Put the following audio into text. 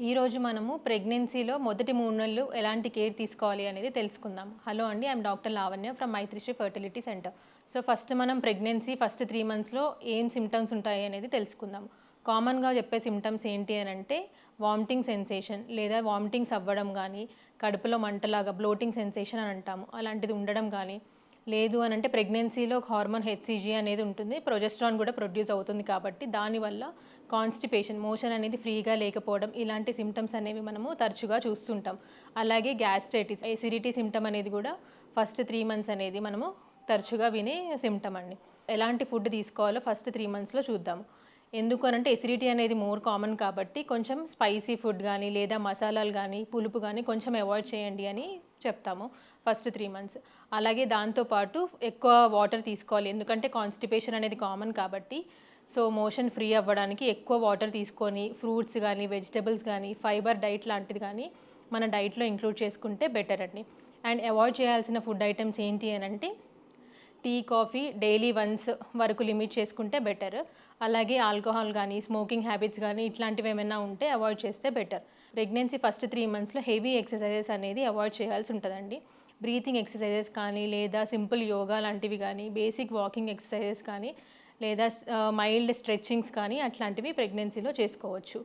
ఈరోజు మనము ప్రెగ్నెన్సీలో మొదటి 3 నెలలు ఎలాంటి కేర్ తీసుకోవాలి అనేది తెలుసుకుందాం. హలో అండి. I'm doctor Lavanya from Maitrisri fertility centre. So first మనం ప్రెగ్నెన్సీ ఫస్ట్ 3 మంత్స్‌లో ఏం సింప్టమ్స్ ఉంటాయి అనేది తెలుసుకుందాం. కామన్‌గా చెప్పే సింప్టమ్స్ ఏంటి అనంటే వామిటింగ్ సెన్సేషన్ లేదా వామిటింగ్స్ అవ్వడం గానీ, కడుపులో మంటలాగా బ్లోటింగ్ సెన్సేషన్ అని అంటాము. అలాంటిది ఉండడం గానీ, లేదు అనంటే ప్రెగ్నెన్సీలో హార్మోన్ హెచ్‌సీజీ అనేది ఉంటుంది. ప్రొజెస్ట్రాన్ కూడా ప్రొడ్యూస్ అవుతుంది కాబట్టి దానివల్ల కాన్‌స్టిపేషన్, మోషన్ అనేది ఫ్రీగా లేకపోవడం ఇలాంటి సింప్టమ్స్ అనేవి మనము తరచుగా చూస్తుంటాం. అలాగే గ్యాస్ట్రైటిస్, ఎసిడిటీ సింప్టమ్ అనేది కూడా ఫస్ట్ 3 మంత్స్ అనేది మనము తరచుగా వినే సింప్టమ్ అండి. ఎలాంటి ఫుడ్ తీసుకోవాలో ఫస్ట్ 3 మంత్స్‌లో చూద్దాము. ఎందుకు అనంటే ఎసిడిటీ అనేది మోర్ కామన్ కాబట్టి కొంచెం స్పైసీ ఫుడ్ గానీ, లేదా మసాలాలు గానీ, పులుపు గానీ కొంచెం అవాయిడ్ చేయండి అని చెప్తాము ఫస్ట్ 3 మంత్స్. అలాగే దాంతో పాటు ఎక్కువ వాటర్ తీసుకోవాలి. ఎందుకంటే కాన్‌స్టిపేషన్ అనేది కామన్ కాబట్టి సో మోషన్ ఫ్రీ అవ్వడానికి ఎక్కువ వాటర్ తీసుకొని ఫ్రూట్స్ గానీ, వెజిటబుల్స్ గానీ, ఫైబర్ డైట్ లాంటిది గానీ మన డైట్‌లో ఇంక్లూడ్ చేసుకుంటే బెటర్ అండి. అండ్ అవాయిడ్ చేయాల్సిన ఫుడ్ ఐటెమ్స్ ఏంటి అనంటే టీ, కాఫీ డైలీ వన్స్ వరకు లిమిట్ చేసుకుంటే బెటర్. అలాగే ఆల్కహాల్ గానీ, స్మోకింగ్ హ్యాబిట్స్ గానీ ఇట్లాంటివి ఏమైనా ఉంటే అవాయిడ్ చేస్తే బెటర్. ప్రెగ్నెన్సీ ఫస్ట్ 3 మంత్స్‌లో హెవీ ఎక్సర్‌సైజెస్ అనేది అవాయిడ్ చేయాల్సి ఉంటదండి. బ్రీతింగ్ ఎక్సర్‌సైజెస్ కానీ, లేదా సింపుల్ యోగా లాంటివి గానీ, బేసిక్ వాకింగ్ ఎక్సర్‌సైజెస్ కానీ, లేదా మైల్డ్ స్ట్రెచింగ్స్ కానీ అట్లాంటివి ప్రెగ్నెన్సీలో చేసుకోవచ్చు.